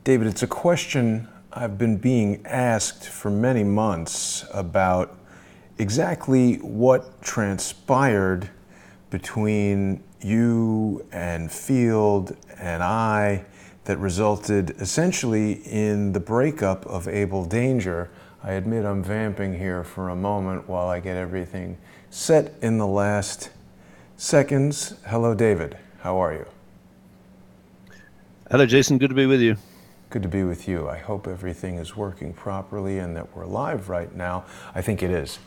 David, it's a question I've been being asked for many months about exactly what transpired between you and Field and I that resulted essentially in the breakup of Abel Danger. I admit I'm vamping here for a moment while I get everything set in the last seconds. Hello, David. How are you? Hello, Jason. Good to be with you. Good to be with you. I hope everything is working properly and that we're live right now. I think it is.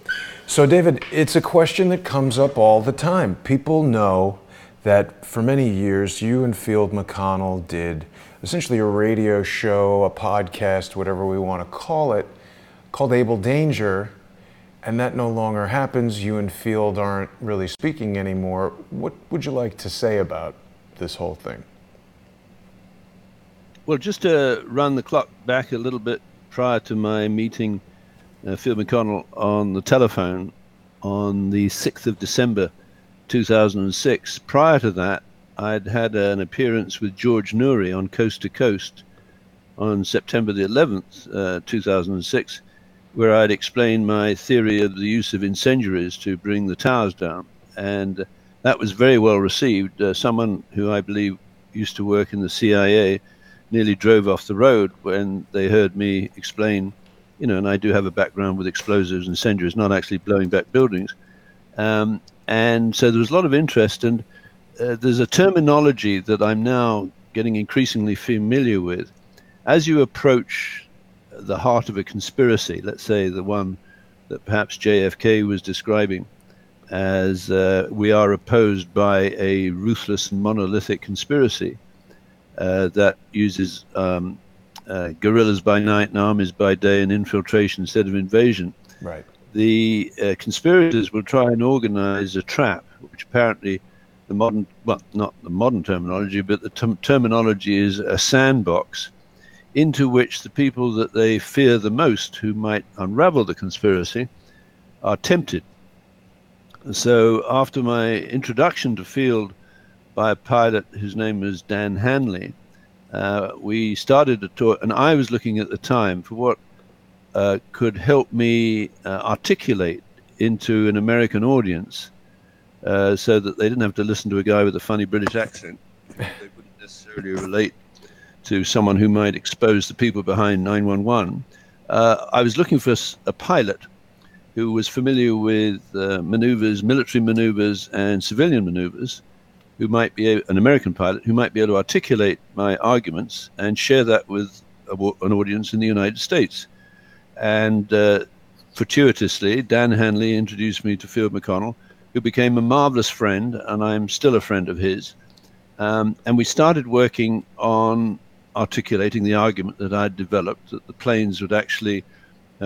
So, David, it's a question that comes up all the time. People know that for many years you and Field McConnell did essentially a radio show, a podcast, whatever we want to call it, called Abel Danger, and that no longer happens. You and Field aren't really speaking anymore. What would you like to say about this whole thing? Well, just to run the clock back a little bit prior to my meeting Field McConnell on the telephone on the 6th of December 2006. Prior to that, I'd had an appearance with George Noory on Coast to Coast on September the 11th, 2006, where I'd explained my theory of the use of incendiaries to bring the towers down. And that was very well received. Someone who I believe used to work in the CIA nearly drove off the road when they heard me explain, and I do have a background with explosives and incendiaries, not actually blowing back buildings. And so there was a lot of interest, and there's a terminology that I'm now getting increasingly familiar with. As you approach the heart of a conspiracy, let's say the one that perhaps JFK was describing as we are opposed by a ruthless and monolithic conspiracy, that uses guerrillas by night and armies by day and infiltration instead of invasion. Right. The conspirators will try and organize a trap, which apparently the modern, well, not the modern terminology, but the terminology is a sandbox, into which the people that they fear the most, who might unravel the conspiracy, are tempted. So after my introduction to Field by a pilot whose name was Dan Hanley, we started to talk, and I was looking at the time for what could help me articulate into an American audience so that they didn't have to listen to a guy with a funny British accent. They wouldn't necessarily relate to someone who might expose the people behind 911. I was looking for a pilot who was familiar with maneuvers, military maneuvers and civilian maneuvers, who might be an American pilot, who might be able to articulate my arguments and share that with an audience in the United States. And fortuitously, Dan Hanley introduced me to Field McConnell, who became a marvelous friend, and I'm still a friend of his. And we started working on articulating the argument that I'd developed, that the planes would actually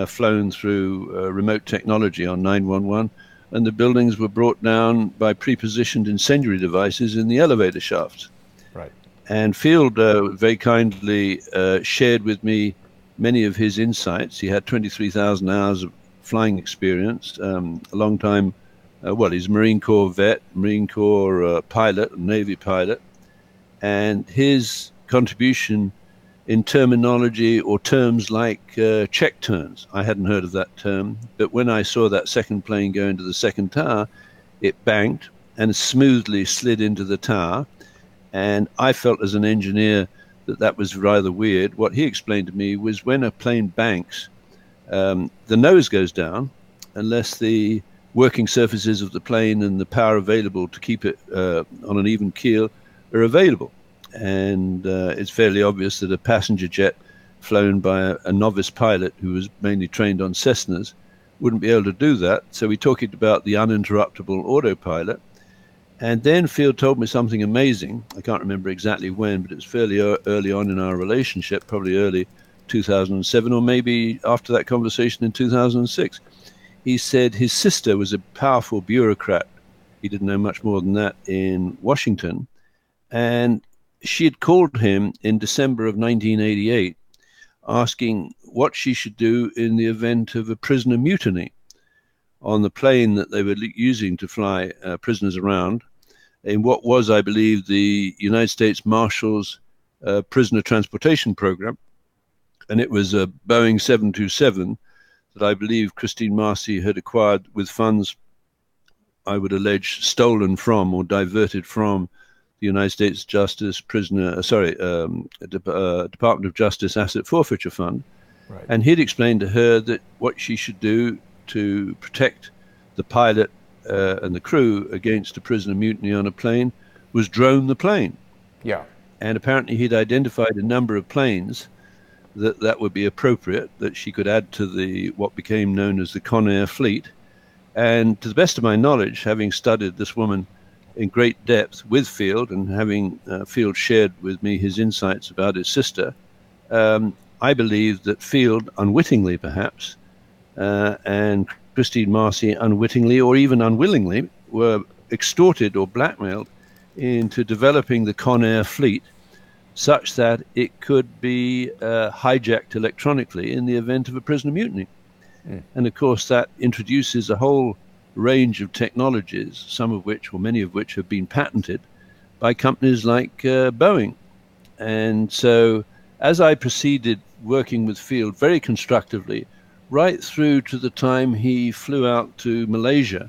flown through remote technology on 911, and the buildings were brought down by pre-positioned incendiary devices in the elevator shafts. Right. And Field very kindly shared with me many of his insights. He had 23,000 hours of flying experience, a long time, well, he's a Marine Corps vet, Marine Corps pilot, Navy pilot, and his contribution in terminology or terms like check turns. I hadn't heard of that term, but when I saw that second plane go into the second tower, it banked and smoothly slid into the tower. And I felt as an engineer that that was rather weird. What he explained to me was when a plane banks, the nose goes down unless the working surfaces of the plane and the power available to keep it on an even keel are available. And it's fairly obvious that a passenger jet flown by a novice pilot who was mainly trained on Cessnas wouldn't be able to do that. So we talked about the uninterruptible autopilot. And then Field told me something amazing. I can't remember exactly when, but it was fairly early on in our relationship, probably early 2007, or maybe after that conversation in 2006. He said his sister was a powerful bureaucrat. He didn't know much more than that in Washington. And she had called him in December of 1988, asking what she should do in the event of a prisoner mutiny on the plane that they were using to fly prisoners around, in what was, I believe, the United States Marshal's prisoner transportation program. And it was a Boeing 727 that I believe Christine Marcy had acquired with funds, I would allege, stolen from or diverted from the United States Department of Justice Asset Forfeiture Fund. Right. And he'd explained to her that what she should do to protect the pilot and the crew against a prisoner mutiny on a plane was drone the plane. Yeah. And apparently he'd identified a number of planes that would be appropriate, that she could add to the what became known as the Conair fleet. And to the best of my knowledge, having studied this woman in great depth with Field and having Field shared with me his insights about his sister, I believe that Field, unwittingly perhaps, and Christine Marcy unwittingly or even unwillingly, were extorted or blackmailed into developing the Conair fleet such that it could be hijacked electronically in the event of a prisoner mutiny. And of course, that introduces a whole range of technologies, some of which, or many of which, have been patented by companies like Boeing. And so as I proceeded working with Field very constructively, right through to the time he flew out to Malaysia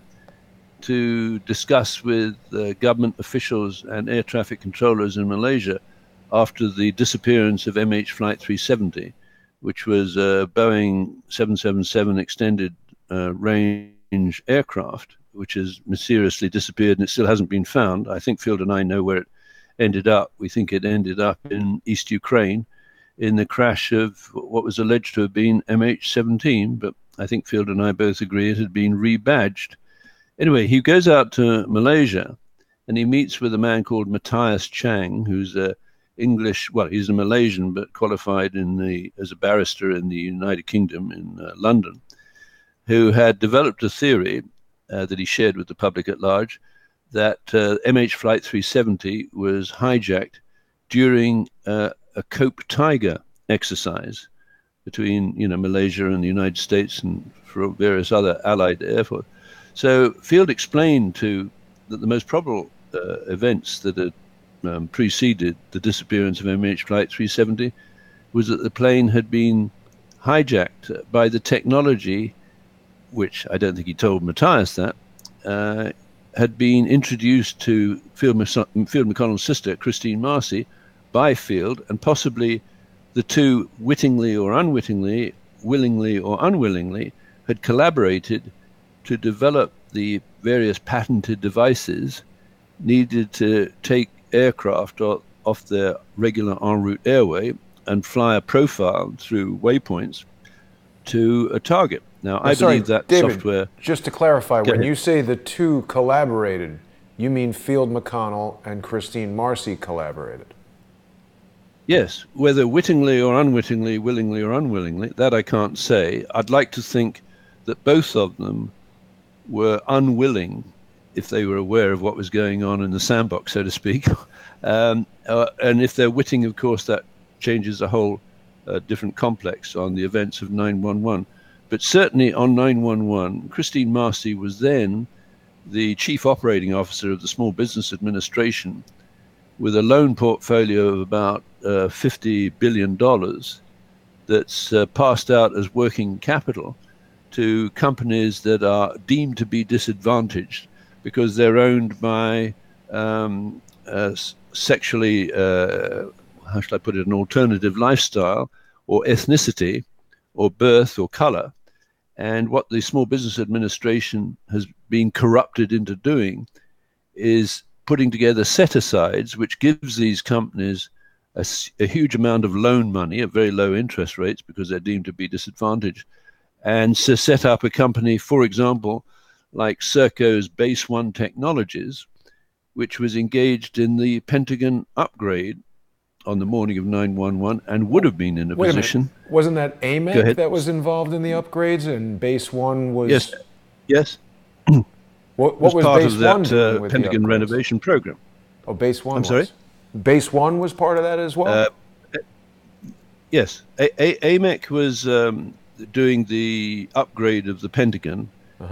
to discuss with government officials and air traffic controllers in Malaysia after the disappearance of MH Flight 370, which was a Boeing 777 extended range aircraft, which has mysteriously disappeared and it still hasn't been found. I think Field and I know where it ended up. We think it ended up in East Ukraine in the crash of what was alleged to have been MH17, but I think Field and I both agree it had been rebadged. Anyway, he goes out to Malaysia and he meets with a man called Matthias Chang, who's a English, well, he's a Malaysian, but qualified as a barrister in the United Kingdom in London, who had developed a theory that he shared with the public at large that MH Flight 370 was hijacked during a Cope Tiger exercise between, Malaysia and the United States and for various other allied air forces. So Field explained that the most probable events that had preceded the disappearance of MH Flight 370 was that the plane had been hijacked by the technology, which I don't think he told Matthias that, had been introduced to Field McConnell's sister, Christine Marcy, by Field, and possibly the two, wittingly or unwittingly, willingly or unwillingly, had collaborated to develop the various patented devices needed to take aircraft off their regular en route airway and fly a profile through waypoints to a target. Now, I believe that David, software... Just to clarify, when you say the two collaborated, you mean Field McConnell and Christine Marcy collaborated? Yes, whether wittingly or unwittingly, willingly or unwillingly, that I can't say. I'd like to think that both of them were unwilling, if they were aware of what was going on in the sandbox, so to speak. And if they're witting, of course, that changes a whole different complex on the events of 9/11. But certainly on 9/11, Christine Marcy was then the chief operating officer of the Small Business Administration with a loan portfolio of about $50 billion that's passed out as working capital to companies that are deemed to be disadvantaged because they're owned by sexually, how should I put it, an alternative lifestyle or ethnicity or birth or color. And what the Small Business Administration has been corrupted into doing is putting together set-asides, which gives these companies a huge amount of loan money at very low interest rates because they're deemed to be disadvantaged, and to set up a company, for example, like SERCO's Base One Technologies, which was engaged in the Pentagon upgrade on the morning of 9/11 and would have been in a position. Wasn't that AMEC that was involved in the upgrades, and Base One was? Yes, yes. What was part Base of that One doing with Pentagon the renovation program? Oh, Base One. I'm sorry. Base One was part of that as well. Yes, AMEC was doing the upgrade of the Pentagon,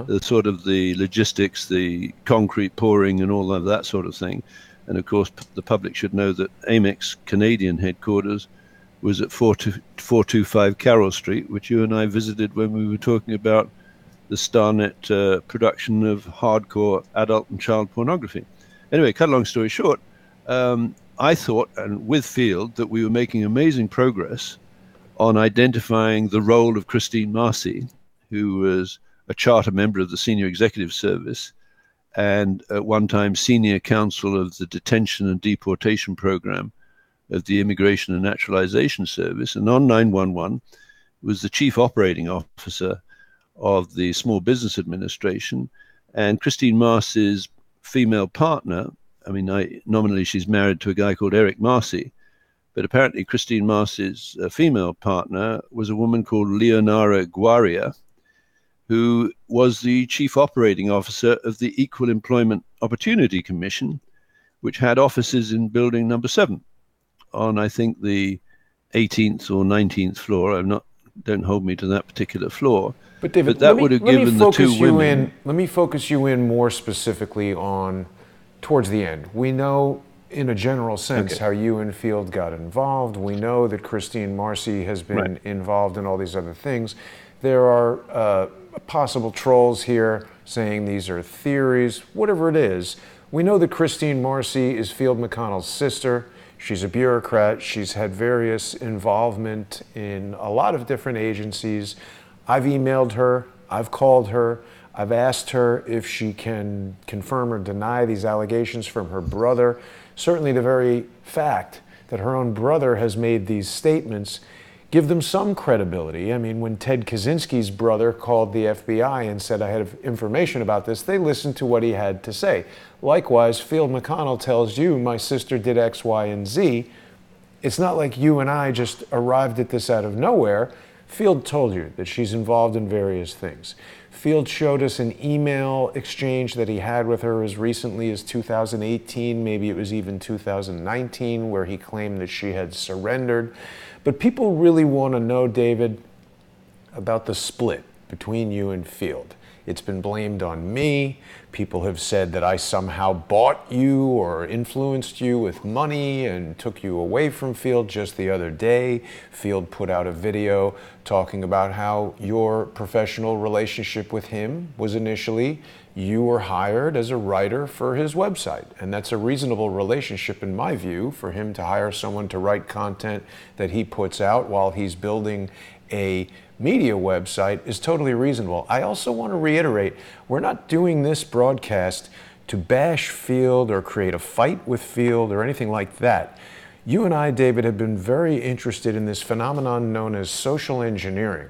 the sort of the logistics, the concrete pouring, and all of that sort of thing. And of course, the public should know that Amex Canadian headquarters was at 425 Carroll Street, which you and I visited when we were talking about the Starnet production of hardcore adult and child pornography. Anyway, cut a long story short, I thought, and with Field, that we were making amazing progress on identifying the role of Christine Marcy, who was a charter member of the Senior Executive Service and at one time senior counsel of the Detention and Deportation Program of the Immigration and Naturalization Service, and on 911 was the chief operating officer of the Small Business Administration. And Christine Marcy's female partner, I mean, nominally she's married to a guy called Eric Marcy, but apparently Christine Marcy's female partner was a woman called Leonora Guaria, who was the chief operating officer of the Equal Employment Opportunity Commission, which had offices in building number 7 on, I think, the 18th or 19th floor. Don't hold me to that particular floor. But David, that would have given the two women. Let me focus you in more specifically on towards the end. We know in a general sense how you and Field got involved. We know that Christine Marcy has been involved in all these other things. There are possible trolls here saying these are theories, whatever it is. We know that Christine Marcy is Field McConnell's sister. She's a bureaucrat. She's had various involvement in a lot of different agencies. I've emailed her. I've called her. I've asked her if she can confirm or deny these allegations from her brother. Certainly the very fact that her own brother has made these statements give them some credibility. I mean, when Ted Kaczynski's brother called the FBI and said, I have information about this, they listened to what he had to say. Likewise, Field McConnell tells you, my sister did X, Y, and Z. It's not like you and I just arrived at this out of nowhere. Field told you that she's involved in various things. Field showed us an email exchange that he had with her as recently as 2018, maybe it was even 2019, where he claimed that she had surrendered. But people really want to know, David, about the split between you and Field. It's been blamed on me. People have said that I somehow bought you or influenced you with money and took you away from Field. Just the other day, Field put out a video talking about how your professional relationship with him was initially you were hired as a writer for his website. And that's a reasonable relationship in my view for him to hire someone to write content that he puts out while he's building a media website is totally reasonable. I also want to reiterate, we're not doing this broadcast to bash Field or create a fight with Field or anything like that. You and I, David, have been very interested in this phenomenon known as social engineering.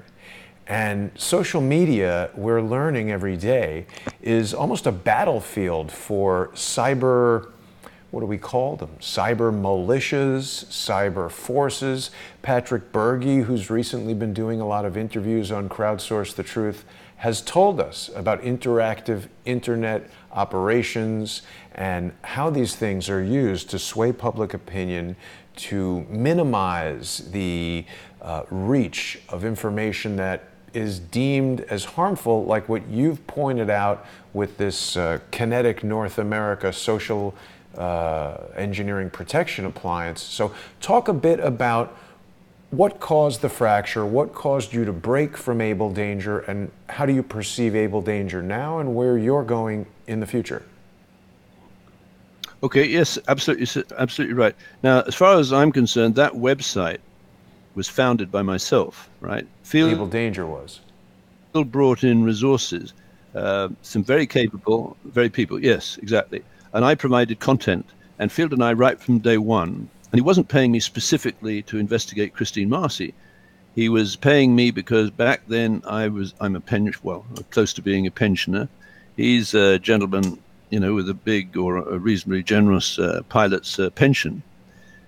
And social media, we're learning every day, is almost a battlefield for cyber, what do we call them? Cyber militias, cyber forces. Patrick Berge, who's recently been doing a lot of interviews on Crowdsource The Truth, has told us about interactive internet operations and how these things are used to sway public opinion, to minimize the reach of information that is deemed as harmful, like what you've pointed out with this Kinetic North America social engineering protection appliance. So talk a bit about what caused the fracture, what caused you to break from Abel Danger, and how do you perceive Abel Danger now and where you're going in the future? Okay, yes, absolutely right. Now, as far as I'm concerned, that website was founded by myself, right? Abel Danger was. Field brought in resources, some very capable, very people, yes, exactly. And I provided content, and Field and I, right from day one, and he wasn't paying me specifically to investigate Christine Marcy. He was paying me because back then I'm a pensioner, well, close to being a pensioner. He's a gentleman, you know, with a big or a reasonably generous pilot's pension.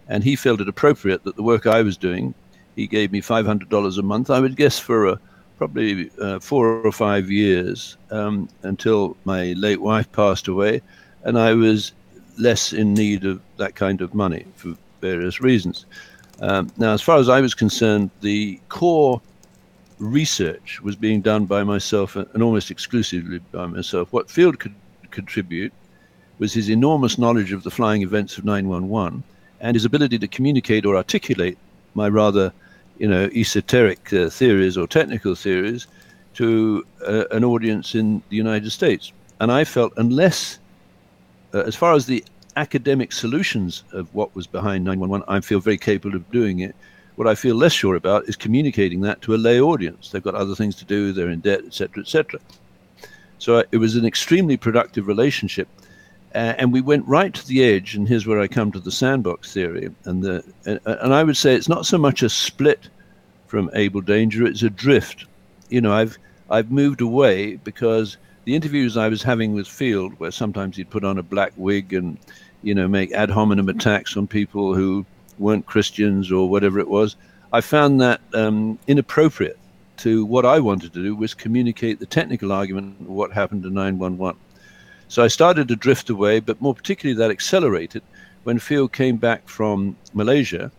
And he felt it appropriate that the work I was doing, he gave me $500 a month, I would guess for probably 4 or 5 years until my late wife passed away. And I was less in need of that kind of money for various reasons. Now, as far as I was concerned, the core research was being done by myself and almost exclusively by myself. What Field could contribute was his enormous knowledge of the flying events of 911 and his ability to communicate or articulate my rather, esoteric theories or technical theories to an audience in the United States. And I felt unless, as far as the academic solutions of what was behind 911, I feel very capable of doing it. What I feel less sure about is communicating that to a lay audience. They've got other things to do, they're in debt, etc., etc. So it was an extremely productive relationship. And we went right to the edge, and here's where I come to the sandbox theory. And I would say it's not so much a split from Abel Danger, it's a drift. I've moved away because the interviews I was having with Field, where sometimes he'd put on a black wig and, make ad hominem attacks on people who weren't Christians or whatever it was, I found that inappropriate to what I wanted to do, was communicate the technical argument of what happened to 911. So I started to drift away, but more particularly that accelerated when Field came back from Malaysia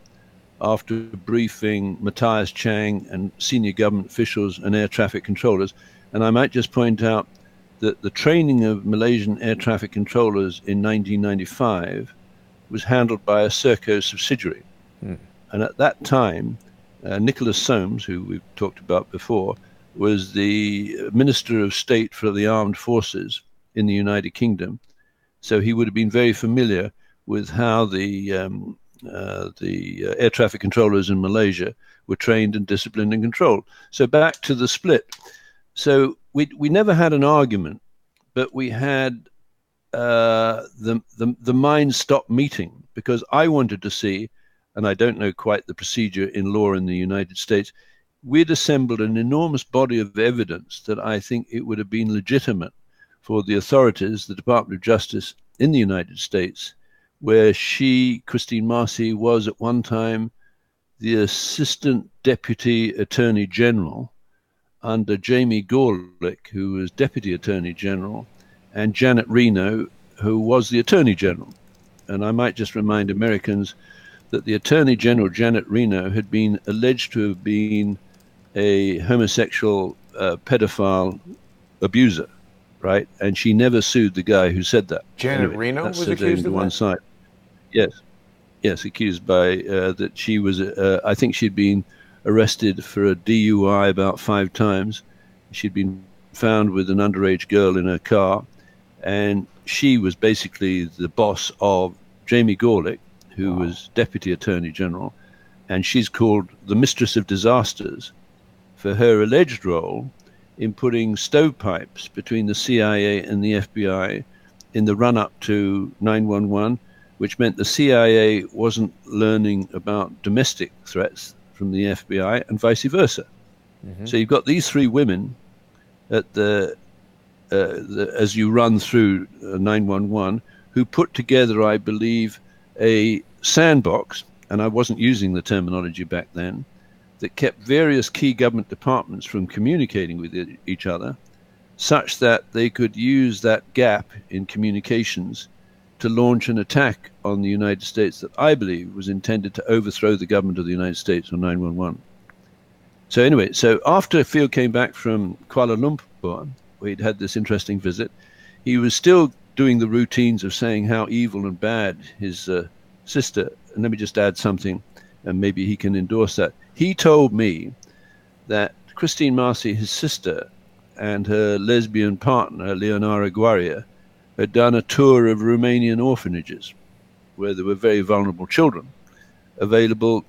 after briefing Matthias Chang and senior government officials and air traffic controllers. And I might just point out that the training of Malaysian air traffic controllers in 1995 was handled by a SERCO subsidiary. And at that time, Nicholas Soames, who we've talked about before, was the Minister of State for the Armed Forces in the United Kingdom. So he would have been very familiar with how the air traffic controllers in Malaysia were trained and disciplined and controlled. So back to the split. So we never had an argument, but we had the minds stop meeting, because I wanted to see, and I don't know quite the procedure in law in the United States, we'd assembled an enormous body of evidence that I think it would have been legitimate for the authorities, the Department of Justice in the United States, where Christine Marcy, was at one time the Assistant Deputy Attorney General under Jamie Gorelick, who was Deputy Attorney General, and Janet Reno, who was the Attorney General. And I might just remind Americans that the Attorney General, Janet Reno, had been alleged to have been a homosexual pedophile abuser, right? And she never sued the guy who said that. Janet Reno was accused of one that? Side. Yes, accused by that she was, I think she'd been arrested for a DUI about 5 times. She'd been found with an underage girl in her car, and she was basically the boss of Jamie Gorelick, who was Deputy Attorney General, and she's called the Mistress of Disasters for her alleged role in putting stovepipes between the CIA and the FBI in the run-up to 911, which meant the CIA wasn't learning about domestic threats from the FBI and vice versa. So you've got these 3 women at as you run through 911, who put together, I believe, a sandbox, and I wasn't using the terminology back then, that kept various key government departments from communicating with each other, such that they could use that gap in communications to launch an attack on the United States that I believe was intended to overthrow the government of the United States on 911. So anyway, so after Field came back from Kuala Lumpur, where he'd had this interesting visit, he was still doing the routines of saying how evil and bad his sister, and let me just add something, and maybe he can endorse that. He told me that Christine Marcy, his sister, and her lesbian partner, Leonora Guaria, had done a tour of Romanian orphanages where there were very vulnerable children available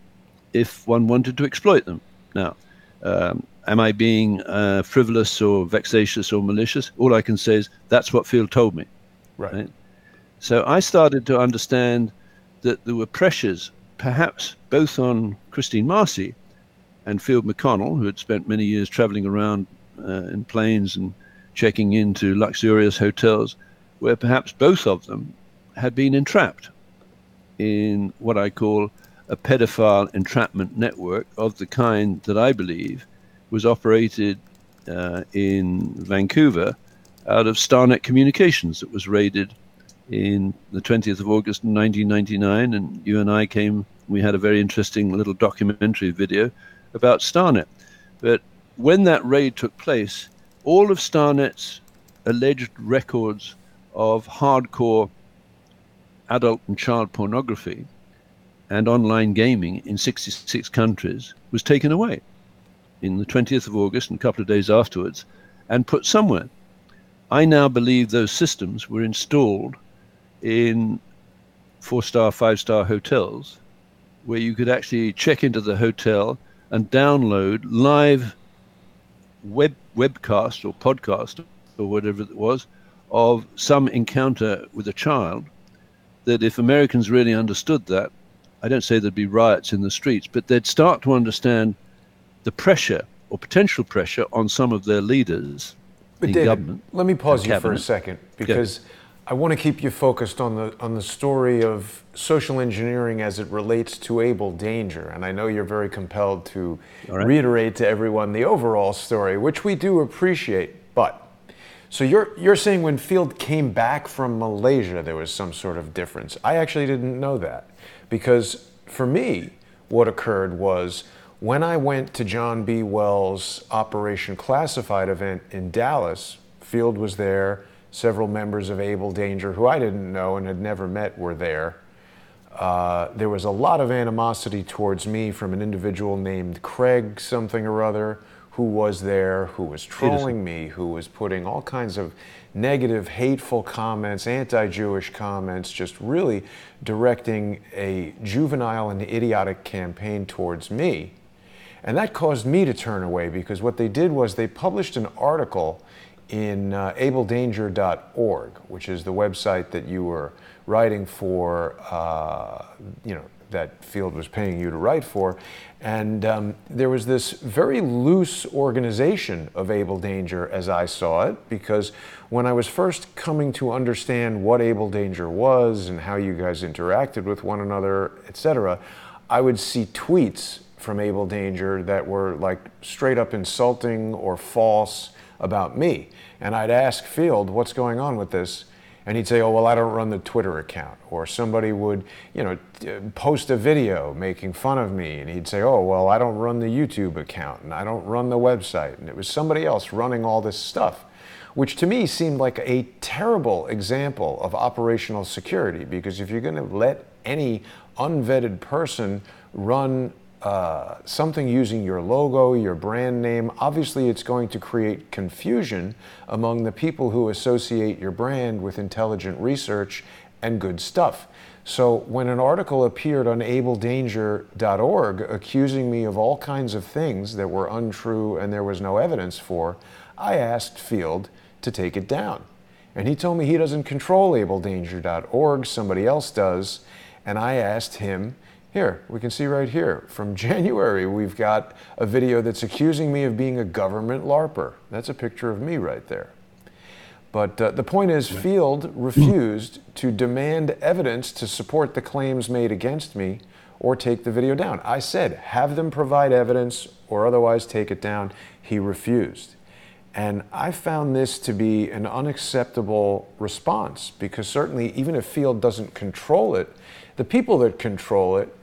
if one wanted to exploit them. Now, am I being frivolous or vexatious or malicious? All I can say is that's what Field told me. Right? So I started to understand that there were pressures, perhaps both on Christine Marcy and Field McConnell, who had spent many years traveling around in planes and checking into luxurious hotels, where perhaps both of them had been entrapped in what I call a pedophile entrapment network of the kind that I believe was operated in Vancouver out of Starnet Communications, that was raided in the 20th of August 1999, and you and I came, we had a very interesting little documentary video about Starnet. But when that raid took place, all of Starnet's alleged records of hardcore adult and child pornography and online gaming in 66 countries was taken away in the 20th of August and a couple of days afterwards and put somewhere. I now believe those systems were installed in 4-star, 5-star hotels where you could actually check into the hotel and download live webcast or podcast or whatever it was of some encounter with a child, that if Americans really understood that, I don't say there'd be riots in the streets, but they'd start to understand the pressure or potential pressure on some of their leaders in David, government. Let me pause you for a cabinet. second, because I want to keep you focused on the story of social engineering as it relates to Abel Danger, and I know you're very compelled to reiterate to everyone the overall story, which we do appreciate. But so you're saying when Field came back from Malaysia, there was some sort of difference. I actually didn't know that, because for me, what occurred was when I went to John B. Wells' Operation Classified event in Dallas, Field was there. Several members of Abel Danger, who I didn't know and had never met, were there. There was a lot of animosity towards me from an individual named Craig something or other, who was there, who was trolling me, who was putting all kinds of negative, hateful comments, anti-Jewish comments, just really directing a juvenile and idiotic campaign towards me. And that caused me to turn away, because what they did was they published an article in abeldanger.org, which is the website that you were writing for, that Field was paying you to write for. And there was this very loose organization of Abel Danger as I saw it, because when I was first coming to understand what Abel Danger was and how you guys interacted with one another, etc., I would see tweets from Abel Danger that were like straight up insulting or false about me. And I'd ask Field, what's going on with this? And he'd say, oh, well, I don't run the Twitter account. Or somebody would, post a video making fun of me. And he'd say, oh, well, I don't run the YouTube account, and I don't run the website. And it was somebody else running all this stuff, which to me seemed like a terrible example of operational security. Because if you're going to let any unvetted person run something using your logo, your brand name, obviously it's going to create confusion among the people who associate your brand with intelligent research and good stuff. So when an article appeared on abeldanger.org accusing me of all kinds of things that were untrue and there was no evidence for, I asked Field to take it down. And he told me he doesn't control abeldanger.org, somebody else does. And I asked him, here, we can see right here, from January, we've got a video that's accusing me of being a government LARPer. That's a picture of me right there. But the point is, Field refused to demand evidence to support the claims made against me or take the video down. I said, have them provide evidence or otherwise take it down. He refused. And I found this to be an unacceptable response, because certainly even if Field doesn't control it, the people that control it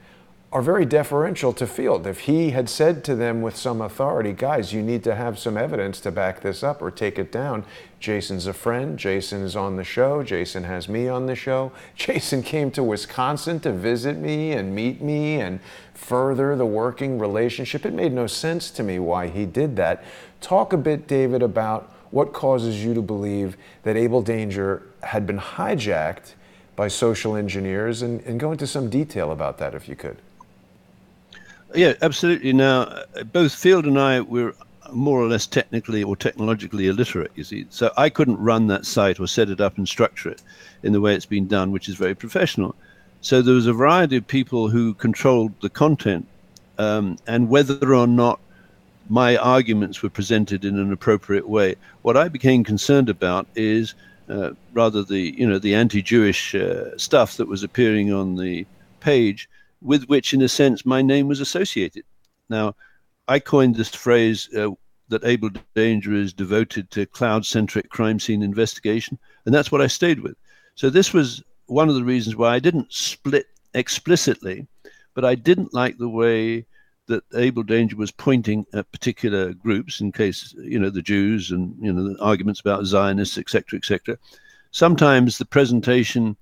are very deferential to Field. If he had said to them with some authority, guys, you need to have some evidence to back this up or take it down. Jason's a friend. Jason is on the show. Jason has me on the show. Jason came to Wisconsin to visit me and meet me and further the working relationship. It made no sense to me why he did that. Talk a bit, David, about what causes you to believe that Abel Danger had been hijacked by social engineers, and go into some detail about that if you could. Yeah, absolutely. Now, both Field and I were more or less technically or technologically illiterate, you see. So I couldn't run that site or set it up and structure it in the way it's been done, which is very professional. So there was a variety of people who controlled the content, and whether or not my arguments were presented in an appropriate way. What I became concerned about is rather the anti-Jewish stuff that was appearing on the page, with which, in a sense, my name was associated. Now, I coined this phrase that Abel Danger is devoted to cloud-centric crime scene investigation, and that's what I stayed with. So this was one of the reasons why I didn't split explicitly, but I didn't like the way that Abel Danger was pointing at particular groups, in case, the Jews and, the arguments about Zionists, et cetera, et cetera. Sometimes the presentation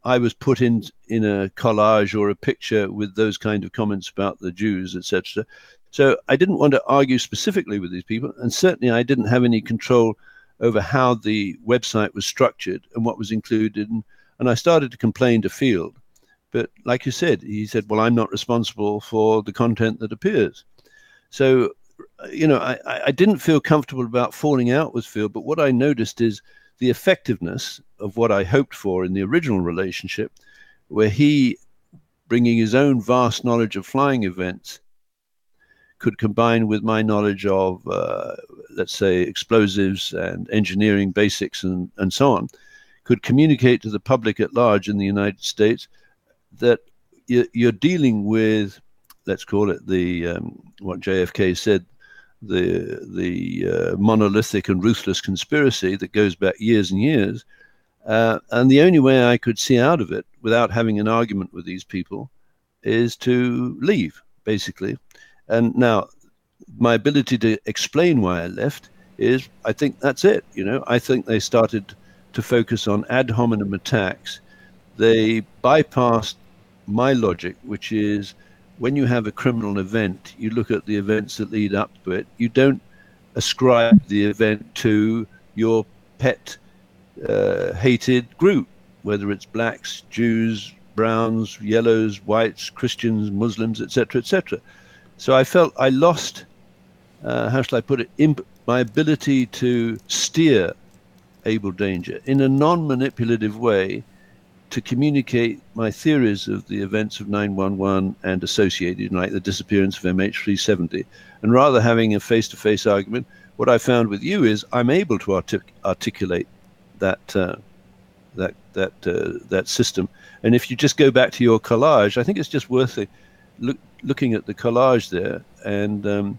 I was put in a collage or a picture with those kind of comments about the Jews, etc. So I didn't want to argue specifically with these people, and certainly I didn't have any control over how the website was structured and what was included. And I started to complain to Field. But like you said, he said, well, I'm not responsible for the content that appears. So, you know, I didn't feel comfortable about falling out with Field, but what I noticed is the effectiveness of what I hoped for in the original relationship, where he, bringing his own vast knowledge of flying events, could combine with my knowledge of, let's say, explosives and engineering basics and so on, could communicate to the public at large in the United States that you're dealing with, let's call it the, what JFK said, the monolithic and ruthless conspiracy that goes back years and years. And the only way I could see out of it without having an argument with these people is to leave, basically. And now my ability to explain why I left is, I think that's it. You know, I think they started to focus on ad hominem attacks. They bypassed my logic, which is when you have a criminal event, you look at the events that lead up to it. You don't ascribe the event to your pet hated group, whether it's blacks, Jews, browns, yellows, whites, Christians, Muslims, etc., etc. So I felt I lost, how shall I put it, my ability to steer Abel Danger in a non-manipulative way to communicate my theories of the events of 9/11 and associated, like the disappearance of MH370. And rather having a face-to-face argument, what I found with you is I'm able to articulate that system. And if you just go back to your collage, I think it's just worth it. Looking at the collage there and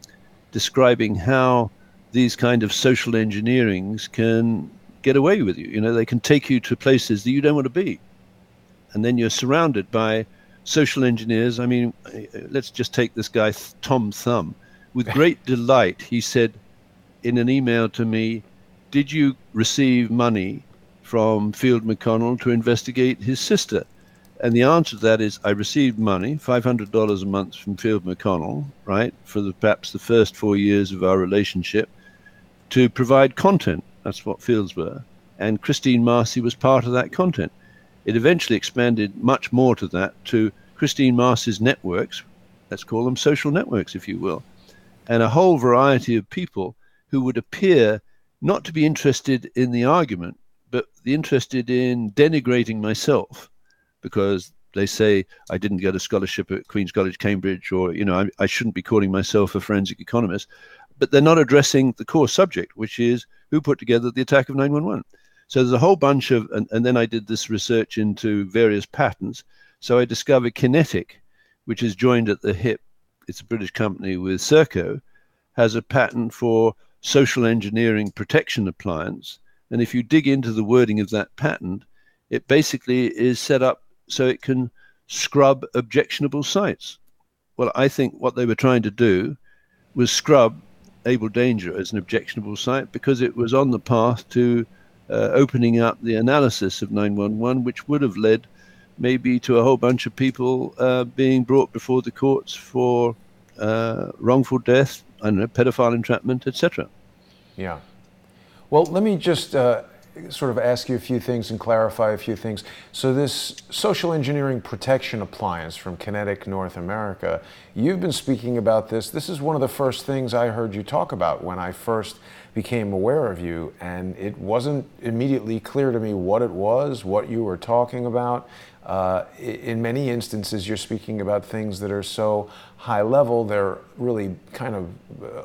describing how these kind of social engineerings can get away with you. You know, they can take you to places that you don't want to be. And then you're surrounded by social engineers. I mean, let's just take this guy, Tom Thumb. With great delight, he said in an email to me, did you receive money from Field McConnell to investigate his sister? And the answer to that is, I received money, $500 a month from Field McConnell, right, for perhaps the first 4 years of our relationship, to provide content. That's what Fields were. And Christine Marcy was part of that content. It eventually expanded much more to that, to Christine Marcy's networks, let's call them social networks, if you will, and a whole variety of people who would appear not to be interested in the argument, but interested in denigrating myself, because they say I didn't get a scholarship at Queen's College, Cambridge, or, you know, I shouldn't be calling myself a forensic economist, but they're not addressing the core subject, which is who put together the attack of 9/11. So there's a whole bunch of, and then I did this research into various patents. So I discovered Kinetic, which is joined at the hip. It's a British company with SERCO, has a patent for social engineering protection appliance. And if you dig into the wording of that patent, it basically is set up so it can scrub objectionable sites. Well, I think what they were trying to do was scrub Abel Danger as an objectionable site because it was on the path to opening up the analysis of 9/11, which would have led maybe to a whole bunch of people being brought before the courts for wrongful death, I don't know, pedophile entrapment, etc. Yeah. Well, let me just sort of ask you a few things and clarify a few things. So this social engineering protection appliance from Kinetic North America, you've been speaking about this. This is one of the first things I heard you talk about when I first became aware of you, and it wasn't immediately clear to me what it was, what you were talking about. In many instances, you're speaking about things that are so high level, they're really kind of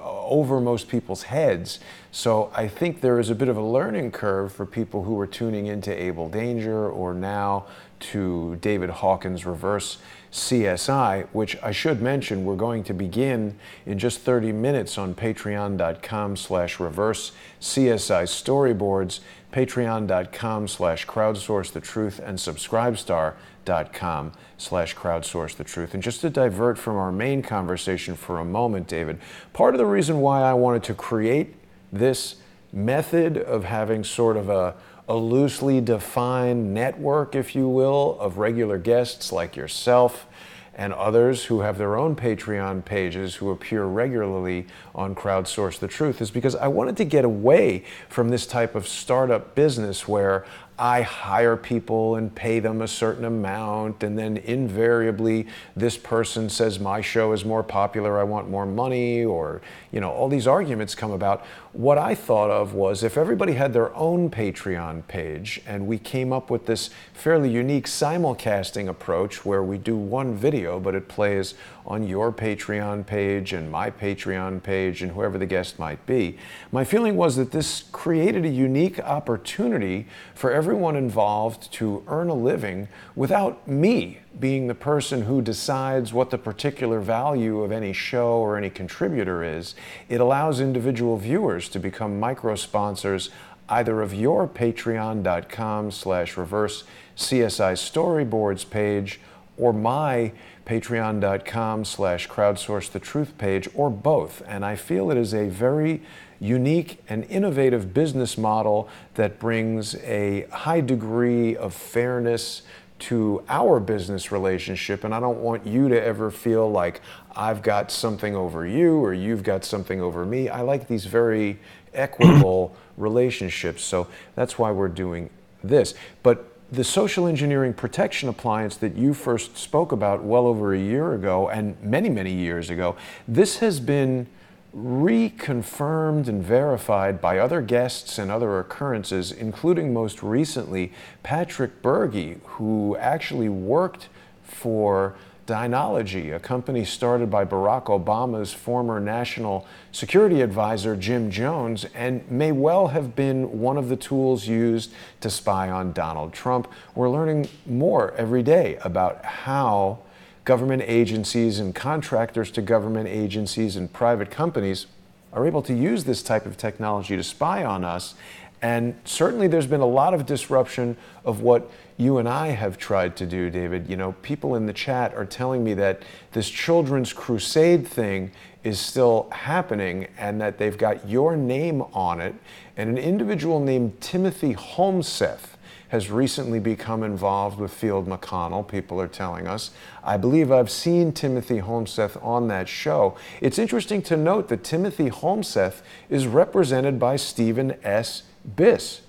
over most people's heads. So I think there is a bit of a learning curve for people who are tuning into Abel Danger or now to David Hawkins' Reverse CSI, which I should mention we're going to begin in just 30 minutes on patreon.com/reverse CSI storyboards, patreon.com/crowdsourcethetruth, and subscribestar.com/crowdsourcethetruth. And just to divert from our main conversation for a moment, David, part of the reason why I wanted to create this method of having sort of a a loosely defined network, if you will, of regular guests like yourself and others who have their own Patreon pages who appear regularly on Crowdsource the Truth, is because I wanted to get away from this type of startup business where I hire people and pay them a certain amount, and then invariably this person says my show is more popular, I want more money, or all these arguments come about. What I thought of was, if everybody had their own Patreon page and we came up with this fairly unique simulcasting approach where we do one video but it plays on your Patreon page and my Patreon page and whoever the guest might be. My feeling was that this created a unique opportunity for everyone involved to earn a living without me being the person who decides what the particular value of any show or any contributor is. It allows individual viewers to become micro-sponsors either of your patreon.com/reverse CSI storyboards page or my patreon.com/crowdsource the truth page, or both. And I feel it is a very unique and innovative business model that brings a high degree of fairness to our business relationship, and I don't want you to ever feel like I've got something over you or you've got something over me. I like these very equitable relationships, so that's why we're doing this. But the social engineering protection appliance that you first spoke about well over a year ago, and many, many years ago, this has been reconfirmed and verified by other guests and other occurrences, including most recently Patrick Berge, who actually worked for Dynology, a company started by Barack Obama's former national security advisor, Jim Jones, and may well have been one of the tools used to spy on Donald Trump. We're learning more every day about how government agencies and contractors to government agencies and private companies are able to use this type of technology to spy on us. And certainly there's been a lot of disruption of what you and I have tried to do, David. People in the chat are telling me that this Children's Crusade thing is still happening and that they've got your name on it. And an individual named Timothy Holmseth has recently become involved with Field McConnell, people are telling us. I believe I've seen Timothy Holmseth on that show. It's interesting to note that Timothy Holmseth is represented by Stephen S. Biss,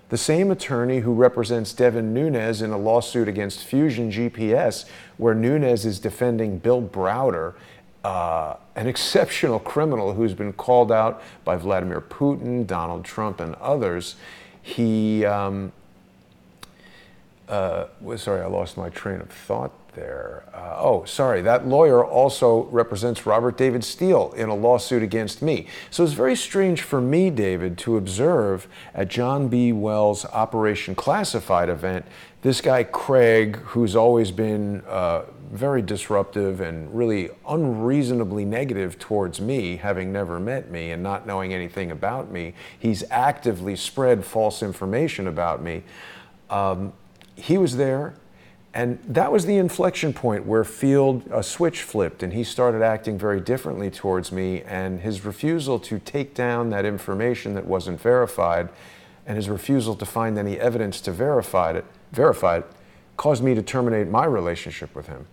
the same attorney who represents Devin Nunes in a lawsuit against Fusion GPS, where Nunes is defending Bill Browder, an exceptional criminal who's been called out by Vladimir Putin, Donald Trump, and others. He... sorry, I lost my train of thought there. That lawyer also represents Robert David Steele in a lawsuit against me. So it's very strange for me, David, to observe at John B. Wells' Operation Classified event, this guy Craig, who's always been very disruptive and really unreasonably negative towards me, having never met me and not knowing anything about me. He's actively spread false information about me. He was there, and that was the inflection point where a switch flipped, and he started acting very differently towards me, and his refusal to take down that information that wasn't verified, and his refusal to find any evidence to verify it, caused me to terminate my relationship with him.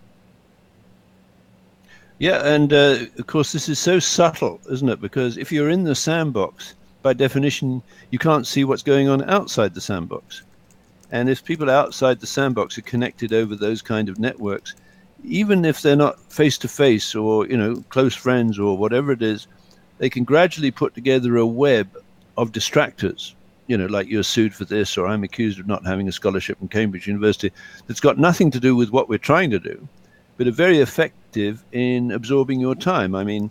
Yeah, and of course this is so subtle, isn't it? Because if you're in the sandbox, by definition, you can't see what's going on outside the sandbox. And if people outside the sandbox are connected over those kind of networks, even if they're not face-to-face or, close friends or whatever it is, they can gradually put together a web of distractors, like you're sued for this, or I'm accused of not having a scholarship from Cambridge University, that's got nothing to do with what we're trying to do, but are very effective in absorbing your time. I mean,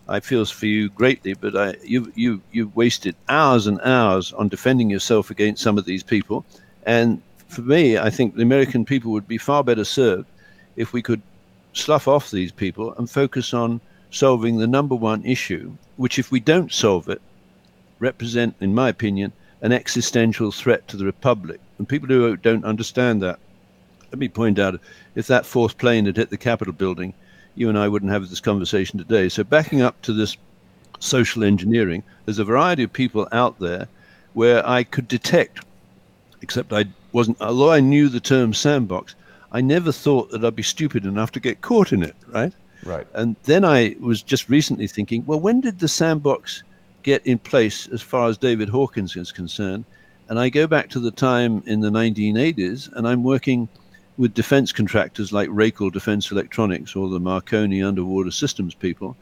I feel for you greatly, but you've wasted hours and hours on defending yourself against some of these people. And for me, I think the American people would be far better served if we could slough off these people and focus on solving the number one issue, which, if we don't solve it, represent, in my opinion, an existential threat to the Republic. And people who don't understand that, let me point out, if that fourth plane had hit the Capitol building, you and I wouldn't have this conversation today. So backing up to this social engineering, there's a variety of people out there where I could detect except I wasn't, although I knew the term sandbox, I never thought that I'd be stupid enough to get caught in it, right? Right. And then I was just recently thinking, well, when did the sandbox get in place as far as David Hawkins is concerned? And I go back to the time in the 1980s, and I'm working with defense contractors like Rakel Defense Electronics or the Marconi Underwater Systems people.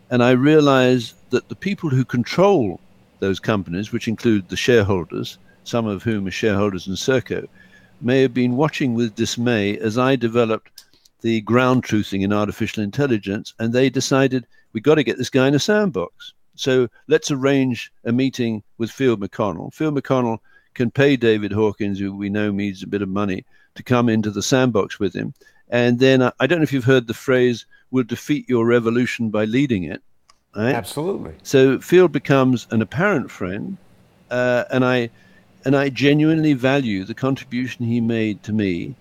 And I realize that the people who control those companies, which include the shareholders, some of whom are shareholders in SERCO, may have been watching with dismay as I developed the ground truthing in artificial intelligence, and they decided we got to get this guy in a sandbox. So let's arrange a meeting with Field McConnell. Field McConnell can pay David Hawkins, who we know needs a bit of money, to come into the sandbox with him. And then I don't know if you've heard the phrase, "We'll defeat your revolution by leading it." Right? Absolutely. So Field becomes an apparent friend, and I genuinely value the contribution he made to me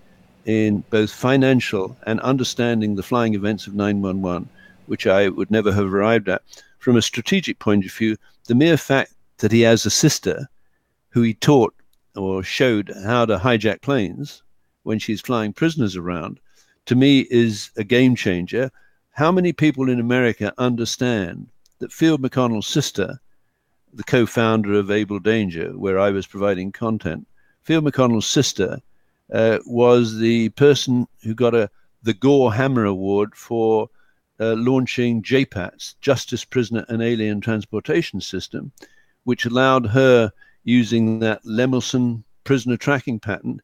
in both financial and understanding the flying events of 9/11, which I would never have arrived at. From a strategic point of view, the mere fact that he has a sister who he taught or showed how to hijack planes when she's flying prisoners around, to me is a game changer. How many people in America understand that Field McConnell's sister, the co-founder of Abel Danger, where I was providing content, Field McConnell's sister was the person who got the Gore Hammer Award for launching JPATS, Justice Prisoner and Alien Transportation System, which allowed her, using that Lemelson prisoner tracking pattern,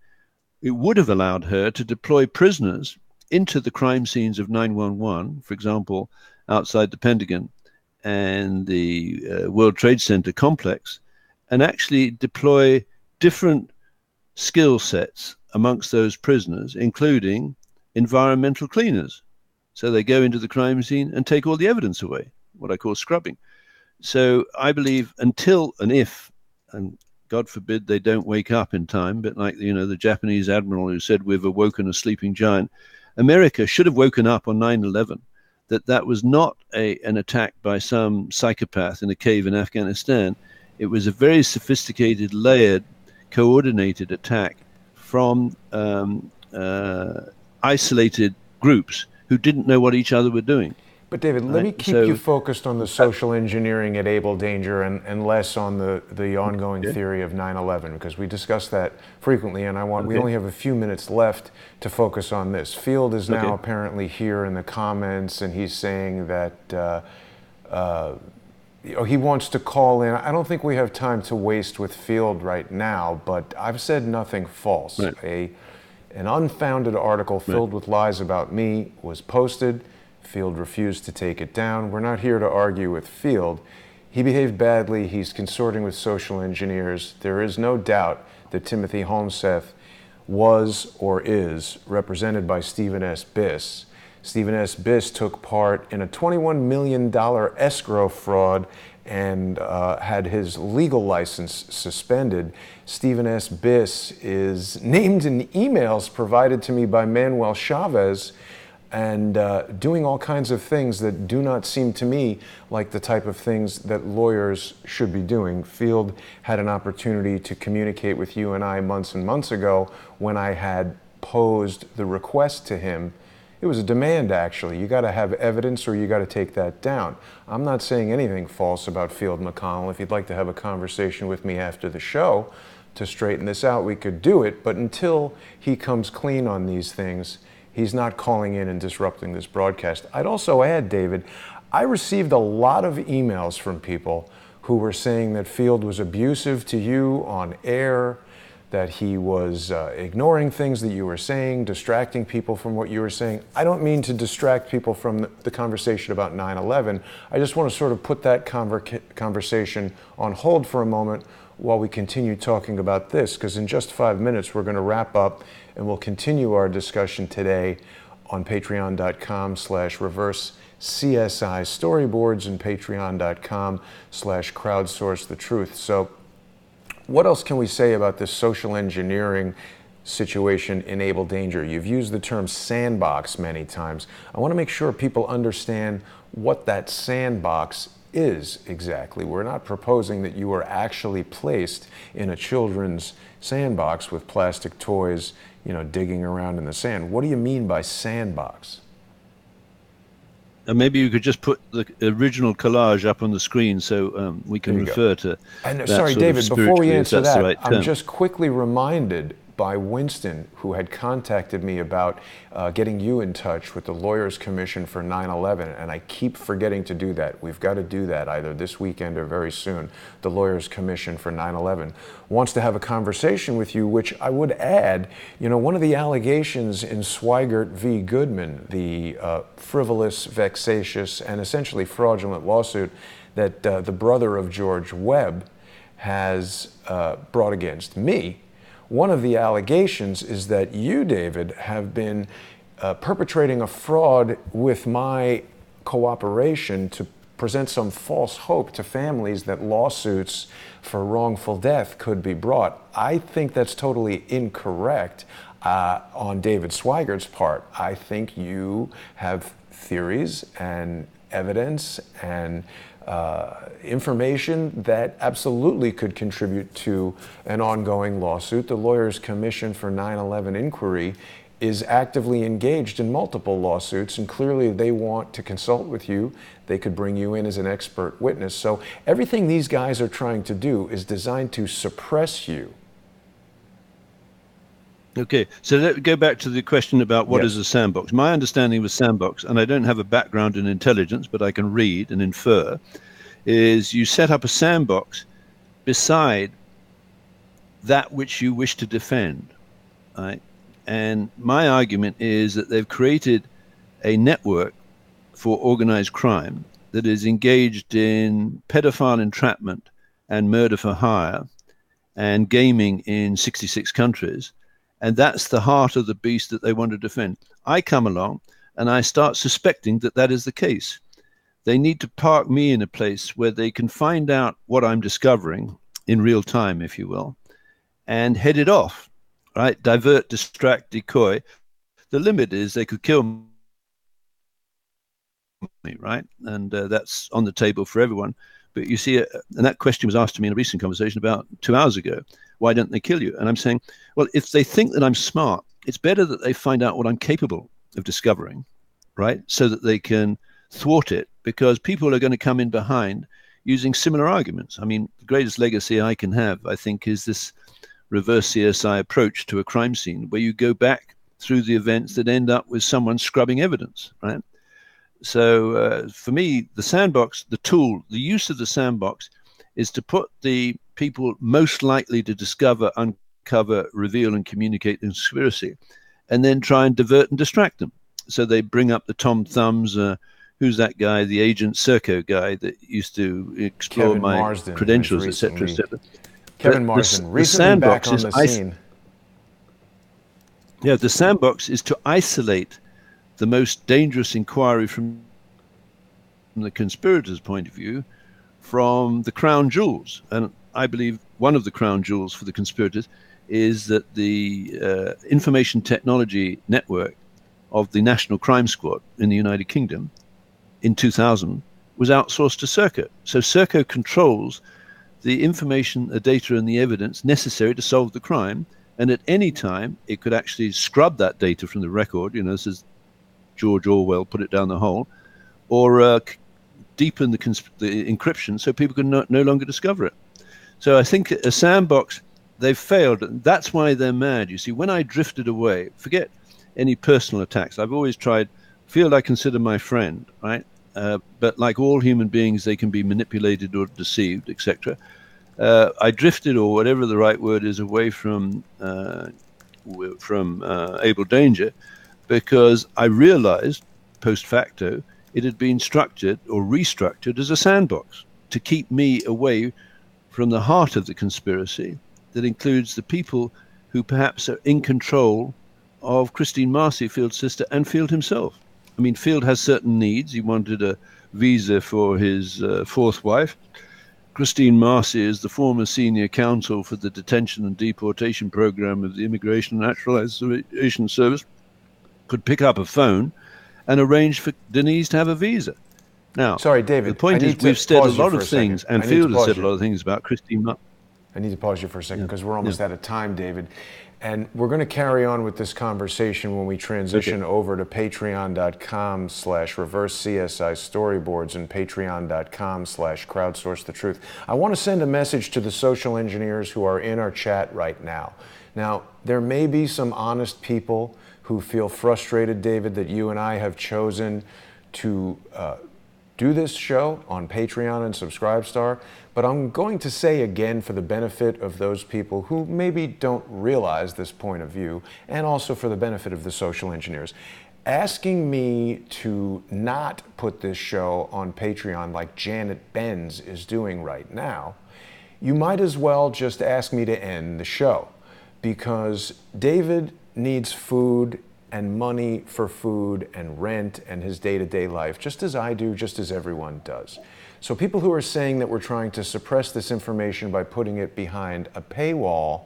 it would have allowed her to deploy prisoners into the crime scenes of 9/11, for example, outside the Pentagon and the World Trade Center complex, and actually deploy different skill sets amongst those prisoners, including environmental cleaners. So they go into the crime scene and take all the evidence away, what I call scrubbing. So I believe until and if, and God forbid they don't wake up in time, but like, the Japanese admiral who said we've awoken a sleeping giant, America should have woken up on 9/11, that was not an attack by some psychopath in a cave in Afghanistan. It was a very sophisticated, layered, coordinated attack from isolated groups who didn't know what each other were doing. But David, let me keep you focused on the social engineering at Abel Danger and less on the ongoing theory of 9/11, because we discuss that frequently, and we only have a few minutes left to focus on this. Field is now apparently here in the comments, and he's saying that he wants to call in. I don't think we have time to waste with Field right now, but I've said nothing false. Right. An unfounded article filled with lies about me was posted. Field refused to take it down. We're not here to argue with Field. He behaved badly. He's consorting with social engineers. There is no doubt that Timothy Holmseth was or is represented by Stephen S. Biss. Stephen S. Biss took part in a $21 million escrow fraud and had his legal license suspended. Stephen S. Biss is named in emails provided to me by Manuel Chavez, and doing all kinds of things that do not seem to me like the type of things that lawyers should be doing. Field had an opportunity to communicate with you and I months and months ago when I had posed the request to him. It was a demand, actually. You got to have evidence or you got to take that down. I'm not saying anything false about Field McConnell. If you'd like to have a conversation with me after the show to straighten this out, we could do it. But until he comes clean on these things, he's not calling in and disrupting this broadcast. I'd also add, David, I received a lot of emails from people who were saying that Field was abusive to you on air, that he was ignoring things that you were saying, distracting people from what you were saying. I don't mean to distract people from the conversation about 9/11. I just want to sort of put that conversation on hold for a moment while we continue talking about this, because in just 5 minutes we're going to wrap up and we'll continue our discussion today on patreon.com/reverse CSI storyboards and patreon.com/crowdsource the truth. So what else can we say about this social engineering situation in Abel Danger? You've used the term sandbox many times. I want to make sure people understand what that sandbox is exactly. We're not proposing that you were actually placed in a children's sandbox with plastic toys, you know, digging around in the sand. What do you mean by sandbox? Maybe you could just put the original collage up on the screen so we can refer to that. Sorry, David, before we answer that, right I'm just quickly reminded by Winston, who had contacted me about getting you in touch with the Lawyers Commission for 9/11, and I keep forgetting to do that. We've got to do that either this weekend or very soon. The Lawyers Commission for 9/11 wants to have a conversation with you, which I would add, you know, one of the allegations in Swigert v. Goodman, the frivolous, vexatious, and essentially fraudulent lawsuit that the brother of George Webb has brought against me. One of the allegations is that you, David, have been perpetrating a fraud with my cooperation to present some false hope to families that lawsuits for wrongful death could be brought. I think that's totally incorrect on David Swigert's part. I think you have theories and evidence and information that absolutely could contribute to an ongoing lawsuit. The Lawyers Commission for 9/11 Inquiry is actively engaged in multiple lawsuits, and clearly they want to consult with you. They could bring you in as an expert witness. So everything these guys are trying to do is designed to suppress you. Okay, so let's go back to the question about what is a sandbox. My understanding of a sandbox, and I don't have a background in intelligence, but I can read and infer, is you set up a sandbox beside that which you wish to defend, right? And my argument is that they've created a network for organized crime that is engaged in pedophile entrapment and murder for hire and gaming in 66 countries. And that's the heart of the beast that they want to defend. I come along and I start suspecting that that is the case. They need to park me in a place where they can find out what I'm discovering in real time, if you will, and head it off, right? Divert, distract, decoy. The limit is they could kill me, right? And that's on the table for everyone. But you see, and that question was asked to me in a recent conversation about 2 hours ago. Why don't they kill you? And I'm saying, well, if they think that I'm smart, it's better that they find out what I'm capable of discovering, right? So that they can thwart it, because people are going to come in behind using similar arguments. I mean, the greatest legacy I can have, I think, is this reverse CSI approach to a crime scene, where you go back through the events that end up with someone scrubbing evidence, right? So for me, the sandbox, the tool, the use of the sandbox is to put the people most likely to discover, uncover, reveal, and communicate the conspiracy, and then try and divert and distract them. So they bring up the Tom Thumbs, who's that guy, the agent SERCO guy that used to explore Kevin my Marsden, credentials, etc., etc. Kevin Marsden, recently back on the scene. Yeah, the sandbox is to isolate the most dangerous inquiry from the conspirators' point of view from the crown jewels. And I believe one of the crown jewels for the conspirators is that the information technology network of the National Crime Squad in the United Kingdom in 2000 was outsourced to SERCO. So SERCO controls the information, the data, and the evidence necessary to solve the crime. And at any time, it could actually scrub that data from the record, you know, this is George Orwell, put it down the hole, or deepen the encryption so people can no longer discover it. So I think a sandbox, they've failed. That's why they're mad. You see, when I drifted away, forget any personal attacks. I've always tried, Field I consider my friend, right? But like all human beings, they can be manipulated or deceived, etc. I drifted, or whatever the right word is, away from Abel Danger, because I realized post facto it had been structured or restructured as a sandbox to keep me away from the heart of the conspiracy that includes the people who perhaps are in control of Christine Marcy, Field's sister, and Field himself. I mean, Field has certain needs. He wanted a visa for his fourth wife. Christine Marcy is the former senior counsel for the detention and deportation program of the Immigration and Naturalization Service, could pick up a phone and arrange for Denise to have a visa. Now, sorry, David. the point is we've said a lot of things, and Field has said a lot of things about Christine. I need to pause you for a second because we're almost out of time, David. And we're going to carry on with this conversation when we transition over to patreon.com/reverse-CSI storyboards and patreon.com/crowdsource the truth. I want to send a message to the social engineers who are in our chat right now. Now, there may be some honest people who feel frustrated, David, that you and I have chosen to do this show on Patreon and Subscribestar, but I'm going to say again, for the benefit of those people who maybe don't realize this point of view, and also for the benefit of the social engineers, asking me to not put this show on Patreon like Janet Benz is doing right now, you might as well just ask me to end the show, because David needs food and money for food and rent and his day-to-day life, just as I do, just as everyone does. So people who are saying that we're trying to suppress this information by putting it behind a paywall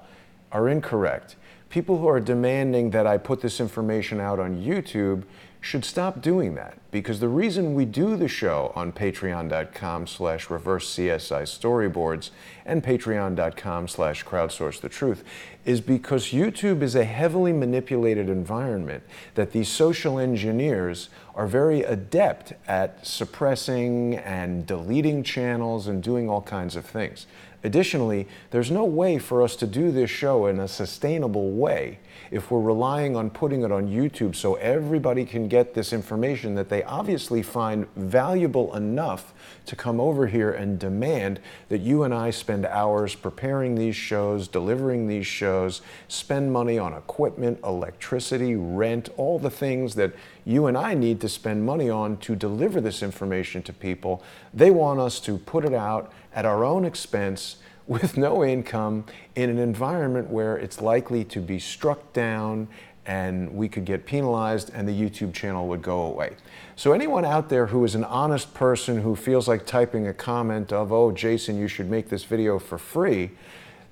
are incorrect. People who are demanding that I put this information out on YouTube should stop doing that, because the reason we do the show on patreon.com/reverse-CSI storyboards and patreon.com/crowdsource the truth is because YouTube is a heavily manipulated environment that these social engineers are very adept at suppressing and deleting channels and doing all kinds of things. Additionally, there's no way for us to do this show in a sustainable way if we're relying on putting it on YouTube so everybody can get this information that they obviously find valuable enough to come over here and demand that you and I spend hours preparing these shows, delivering these shows, spend money on equipment, electricity, rent, all the things that you and I need to spend money on to deliver this information to people. They want us to put it out at our own expense with no income in an environment where it's likely to be struck down and we could get penalized and the YouTube channel would go away. So anyone out there who is an honest person who feels like typing a comment of, oh, Jason, you should make this video for free,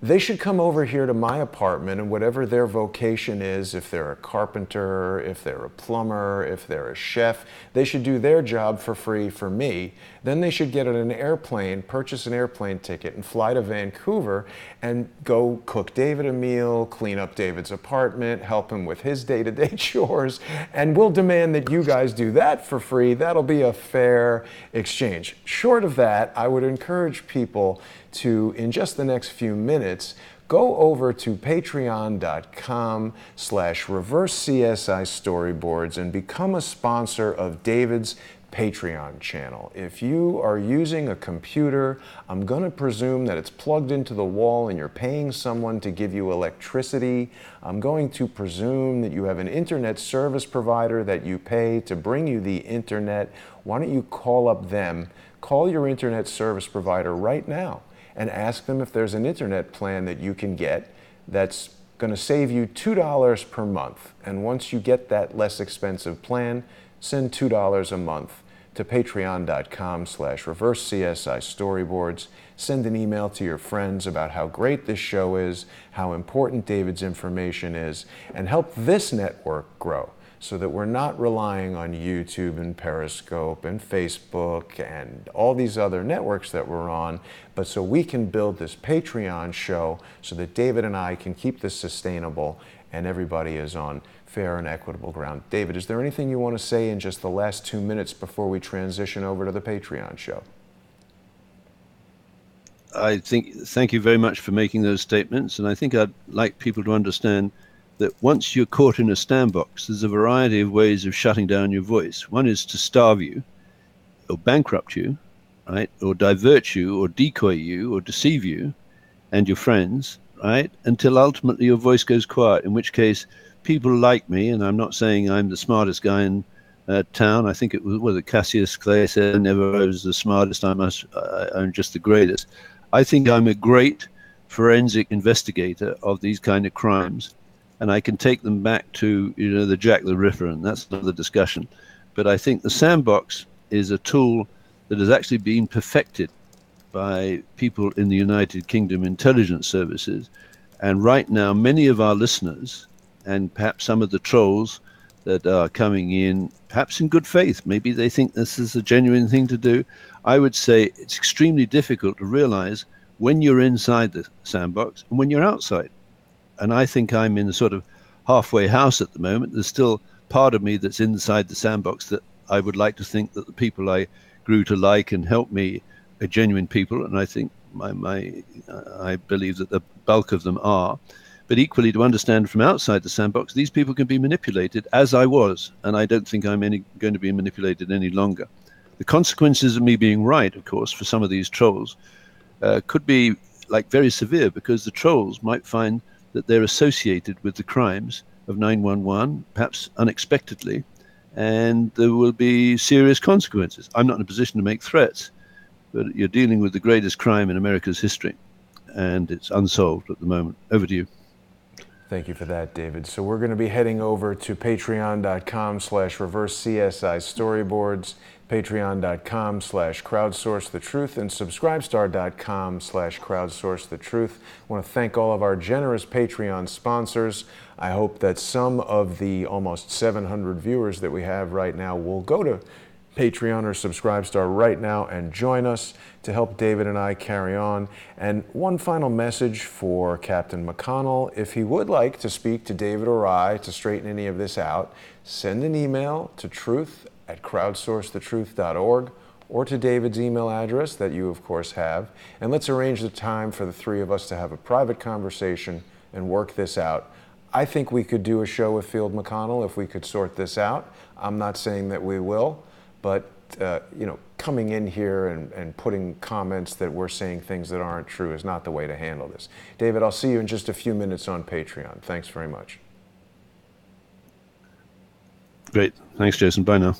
they should come over here to my apartment, and whatever their vocation is, if they're a carpenter, if they're a plumber, if they're a chef, they should do their job for free for me. Then they should get on an airplane, purchase an airplane ticket, and fly to Vancouver and go cook David a meal, clean up David's apartment, help him with his day-to-day chores, and we'll demand that you guys do that for free. That'll be a fair exchange. Short of that, I would encourage people to, in just the next few minutes, go over to patreon.com/reverse-CSI storyboards and become a sponsor of David's Patreon channel. If you are using a computer, I'm going to presume that it's plugged into the wall and you're paying someone to give you electricity. I'm going to presume that you have an internet service provider that you pay to bring you the internet. Why don't you call up them? Call your internet service provider right now and ask them if there's an internet plan that you can get that's going to save you $2 per month. And once you get that less expensive plan, send $2 a month to patreon.com/reverse-CSI storyboards. Send an email to your friends about how great this show is, how important David's information is, and help this network grow, so that we're not relying on YouTube and Periscope and Facebook and all these other networks that we're on, but so we can build this Patreon show so that David and I can keep this sustainable and everybody is on fair and equitable ground. David, is there anything you want to say in just the last 2 minutes before we transition over to the Patreon show? Thank you very much for making those statements, and I think I'd like people to understand that once you're caught in a sandbox, there's a variety of ways of shutting down your voice. One is to starve you, or bankrupt you, right, or divert you, or decoy you, or deceive you and your friends, right, until ultimately your voice goes quiet, in which case people like me, and I'm not saying I'm the smartest guy in town. I think it was Cassius Clay said, never I was the smartest, I'm just the greatest. I think I'm a great forensic investigator of these kind of crimes, and I can take them back to, the Jack the Ripper, and that's another discussion. But I think the Sandbox is a tool that has actually been perfected by people in the United Kingdom intelligence services. And right now, many of our listeners, and perhaps some of the trolls, that are coming in, perhaps in good faith. Maybe they think this is a genuine thing to do. I would say it's extremely difficult to realize when you're inside the sandbox and when you're outside. And I think I'm in a sort of halfway house at the moment. There's still part of me that's inside the sandbox that I would like to think that the people I grew to like and help me are genuine people. And I think I believe that the bulk of them are. But equally, to understand from outside the sandbox, these people can be manipulated, as I was, and I don't think I'm going to be manipulated any longer. The consequences of me being right, of course, for some of these trolls could be like very severe, because the trolls might find that they're associated with the crimes of 911, perhaps unexpectedly, and there will be serious consequences. I'm not in a position to make threats, but you're dealing with the greatest crime in America's history, and it's unsolved at the moment. Over to you. Thank you for that, David. So we're going to be heading over to patreon.com/reverse-CSI storyboards, patreon.com/crowdsourcethetruth, and subscribestar.com/crowdsourcethetruth. I want to thank all of our generous Patreon sponsors. I hope that some of the almost 700 viewers that we have right now will go to Patreon or Subscribestar right now and join us to help David and I carry on. And one final message for Captain McConnell: if he would like to speak to David or I to straighten any of this out, send an email to truth@crowdsourcethetruth.org or to David's email address that you of course have, and let's arrange the time for the three of us to have a private conversation and work this out. I think we could do a show with Field McConnell if we could sort this out. I'm not saying that we will, but coming in here and putting comments that we're saying things that aren't true is not the way to handle this. David, I'll see you in just a few minutes on Patreon. Thanks very much. Great. Thanks, Jason. Bye now.